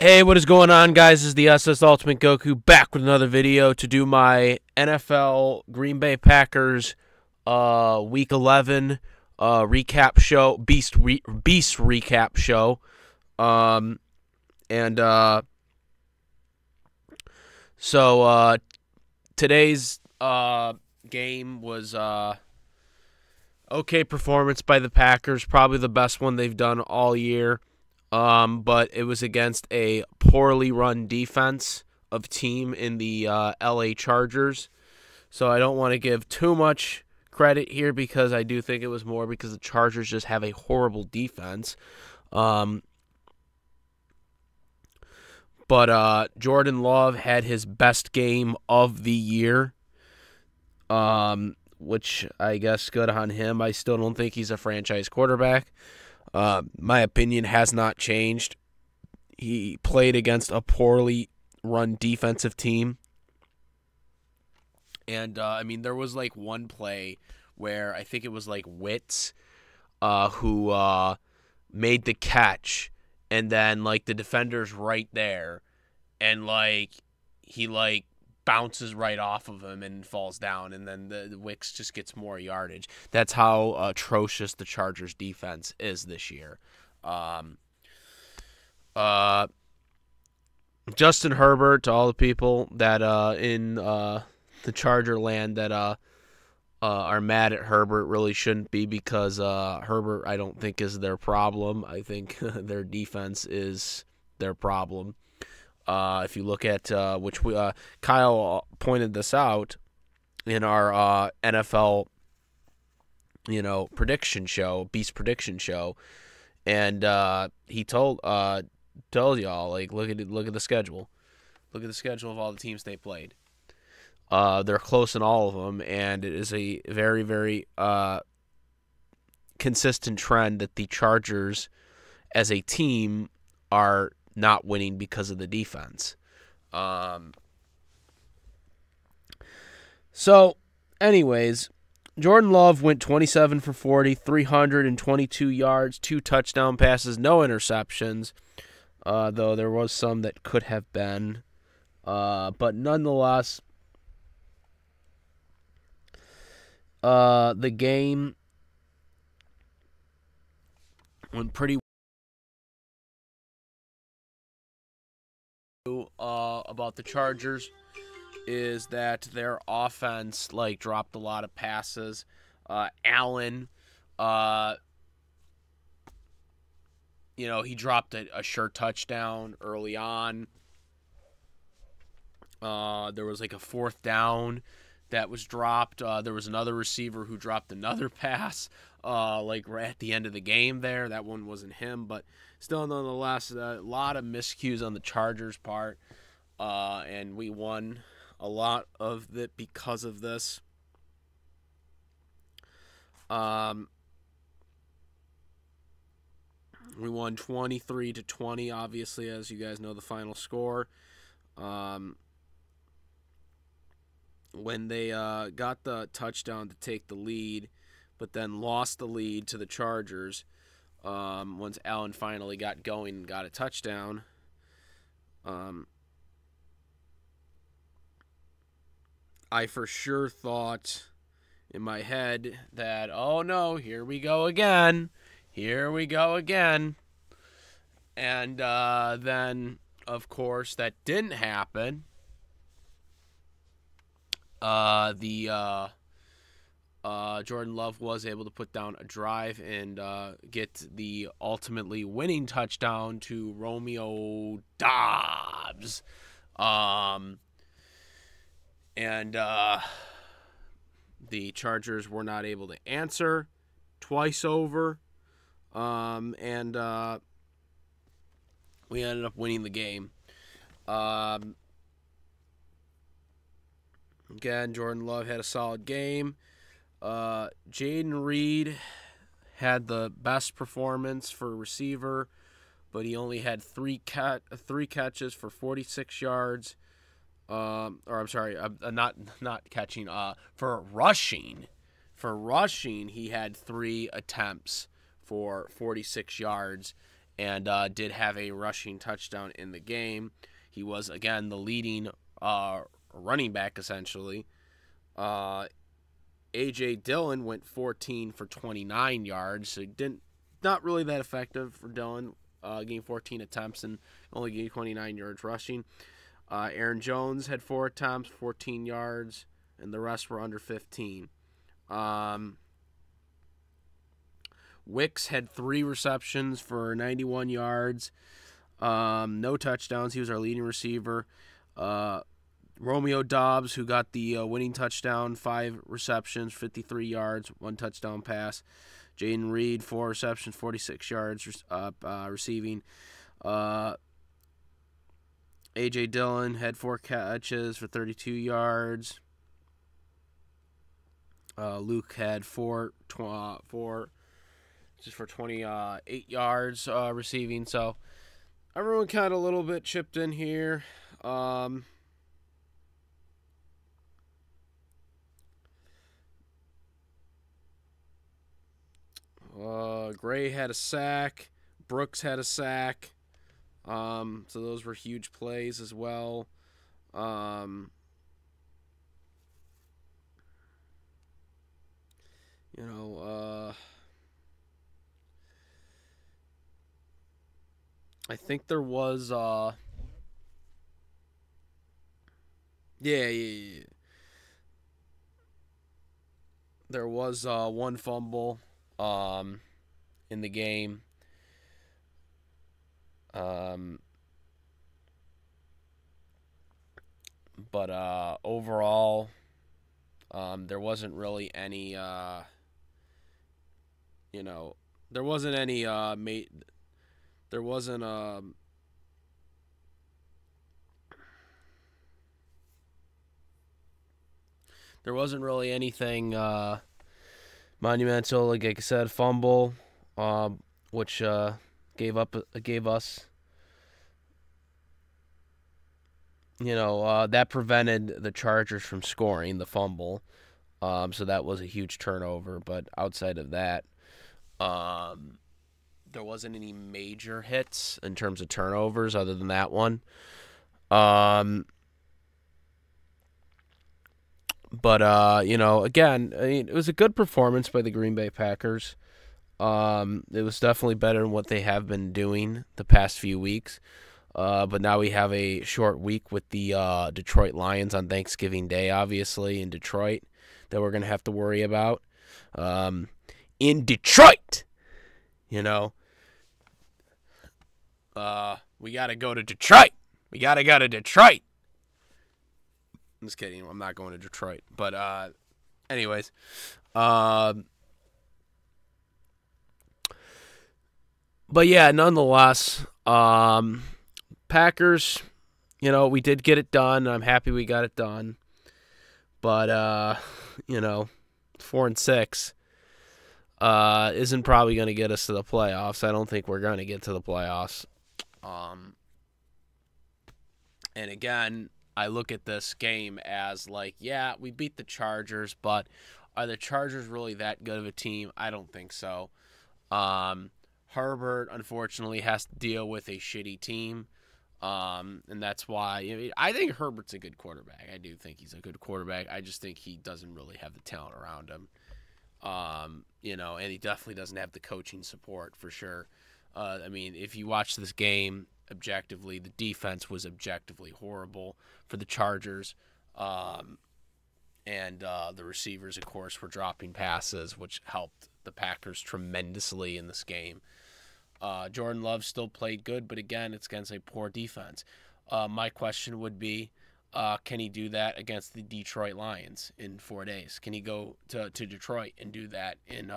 Hey, what is going on, guys? This is the SS Ultimate Goku back with another video to do my NFL Green Bay Packers Week 11 recap show, Beast recap show. Um, and so today's game was okay performance by the Packers, probably the best one they've done all year. But it was against a poorly run defense of team in the LA Chargers. So I don't want to give too much credit here because I do think it was more because the Chargers just have a horrible defense. But Jordan Love had his best game of the year, which I guess good on him. I still don't think he's a franchise quarterback. My opinion has not changed. He played against a poorly run defensive team. And, there was like one play where I think it was like Witz who made the catch, and then like the defender's right there, and like he like bounces right off of him and falls down, and then the Wicks just gets more yardage. That's how atrocious the Chargers defense is this year. Justin Herbert, to all the people that in the Charger land that are mad at Herbert, really shouldn't be, because Herbert, I don't think, is their problem. I think their defense is their problem. If you look at which Kyle pointed this out in our NFL, prediction show, Beast prediction show, and he told y'all, like, look at the schedule, look at the schedule of all the teams they played. They're close in all of them, and it is a very, very consistent trend that the Chargers, as a team, are not winning because of the defense. So, anyways, Jordan Love went 27 for 40, 322 yards, 2 touchdown passes, no interceptions, though there was some that could have been. But nonetheless, the game went pretty about the Chargers is that their offense dropped a lot of passes. Allen, he dropped a sure touchdown early on. There was like a fourth down that was dropped. There was another receiver who dropped another pass, right at the end of the game there. That one wasn't him, but still, nonetheless, a lot of miscues on the Chargers' part, and we won a lot of it because of this. We won 23-20, obviously, as you guys know the final score. When they got the touchdown to take the lead, but then lost the lead to the Chargers, once Allen finally got going and got a touchdown, I for sure thought in my head that, oh no, here we go again. And then, of course, that didn't happen. Jordan Love was able to put down a drive and get the ultimately winning touchdown to Romeo Doubs. And the Chargers were not able to answer twice over. And we ended up winning the game. Again, Jordan Love had a solid game. Jaden Reed had the best performance for a receiver, but he only had three catches for 46 yards. Not catching. For rushing, he had 3 attempts for 46 yards, and did have a rushing touchdown in the game. He was, again, the leading running back, essentially. A.J. Dillon went 14 for 29 yards, so not really that effective for Dillon, getting 14 attempts and only getting 29 yards rushing. Aaron Jones had 4 attempts, 14 yards, and the rest were under 15. Wicks had 3 receptions for 91 yards, no touchdowns. He was our leading receiver. Romeo Doubs, who got the winning touchdown, 5 receptions, 53 yards, 1 touchdown pass. Jaden Reed, 4 receptions, 46 yards receiving. A.J. Dillon had 4 catches for 32 yards. Luke had 4 just for 28 yards receiving. So everyone kind of a little bit chipped in here. Gray had a sack. Brooks had a sack. So those were huge plays as well. I think there was yeah. There was 1 fumble in the game. But overall, there wasn't really any there wasn't any there wasn't there wasn't really anything monumental. Like I said, fumble, which gave us, that prevented the Chargers from scoring the fumble. So that was a huge turnover. But outside of that, there wasn't any major hits in terms of turnovers other than that one. But, again, it was a good performance by the Green Bay Packers. It was definitely better than what they have been doing the past few weeks. But now we have a short week with the Detroit Lions on Thanksgiving Day, obviously, in Detroit, that we're going to have to worry about. In Detroit, we got to go to Detroit. We got to go to Detroit. I'm just kidding. I'm not going to Detroit. But anyways. But yeah, nonetheless, Packers, we did get it done. I'm happy we got it done. But, 4-6 isn't probably going to get us to the playoffs. I don't think we're going to get to the playoffs. And again, I look at this game as like, yeah, we beat the Chargers, but are the Chargers really that good of a team? I don't think so. Herbert, unfortunately, has to deal with a shitty team, and that's why I think Herbert's a good quarterback. I do think he's a good quarterback. I just think he doesn't really have the talent around him, and he definitely doesn't have the coaching support for sure. If you watch this game objectively, the defense was objectively horrible for the Chargers, and the receivers, of course, were dropping passes, which helped the Packers tremendously in this game. Jordan Love still played good, but again, it's against a poor defense. My question would be, can he do that against the Detroit Lions in 4 days? Can he go to Detroit and do that in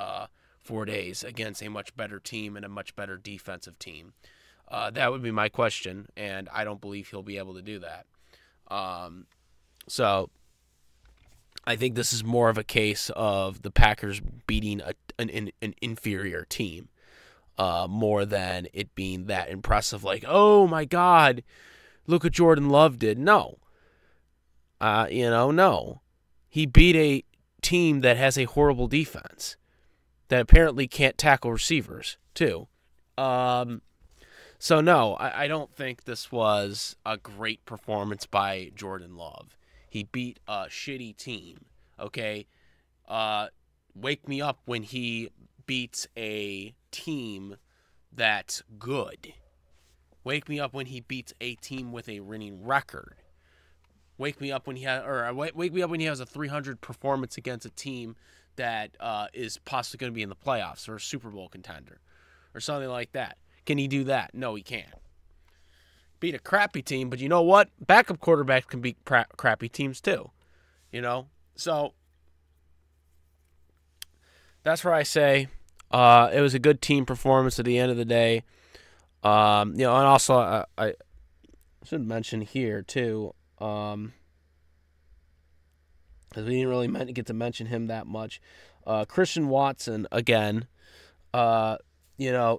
4 days against a much better team and a much better defensive team? That would be my question, and I don't believe he'll be able to do that. So I think this is more of a case of the Packers beating an inferior team, more than it being that impressive. Like, oh my God, look what Jordan Love did. No, no, he beat a team that has a horrible defense that apparently can't tackle receivers too. So, no, I don't think this was a great performance by Jordan Love. He beat a shitty team, okay? Wake me up when he beats a team that's good. Wake me up when he beats a team with a winning record. Wake me up when he has, or wake me up when he has a 300 performance against a team that is possibly going to be in the playoffs or a Super Bowl contender or something like that. Can he do that? No, he can't. Beat a crappy team, but you know what? Backup quarterbacks can beat crappy teams too. You know, so that's where I say it was a good team performance at the end of the day. And also I should mention here too, because we didn't really get to mention him that much. Christian Watson again,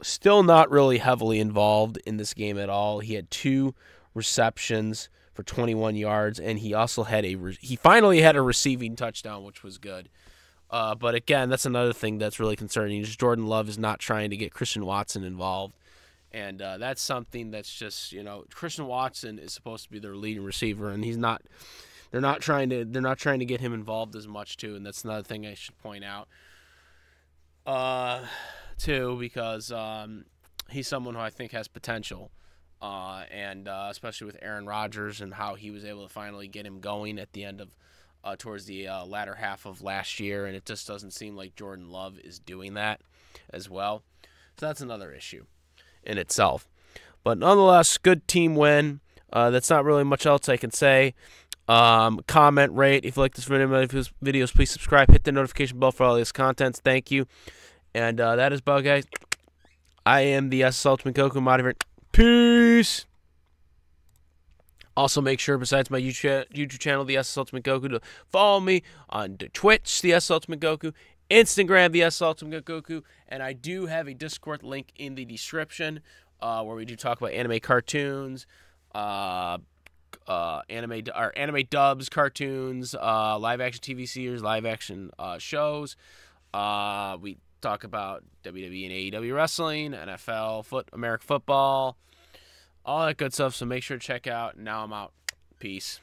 still not really heavily involved in this game at all. He had 2 receptions for 21 yards, and he also had he finally had a receiving touchdown, which was good. But again, that's another thing that's really concerning. Is Jordan Love is not trying to get Christian Watson involved, and that's something that's just Christian Watson is supposed to be their leading receiver, and he's not. They're not trying to get him involved as much too, and that's another thing I should point out. Too, because he's someone who I think has potential, and especially with Aaron Rodgers and how he was able to finally get him going at the end of towards the latter half of last year, and it just doesn't seem like Jordan Love is doing that as well. So that's another issue in itself. But nonetheless, good team win. That's not really much else I can say. Comment, rate. If you like this video, videos, please subscribe. Hit the notification bell for all this content. Thank you. And that is about, guys. I am the SS Ultimate Goku moderator. Peace. Also, make sure, besides my YouTube channel, the SS Ultimate Goku, to follow me on Twitch, the SS Ultimate Goku, Instagram, the SS Ultimate Goku, and I do have a Discord link in the description where we do talk about anime cartoons, anime dubs, cartoons, live action TV series, live action shows. We talk about WWE and AEW wrestling, NFL, American football, all that good stuff. So make sure to check out. Now I'm out. Peace.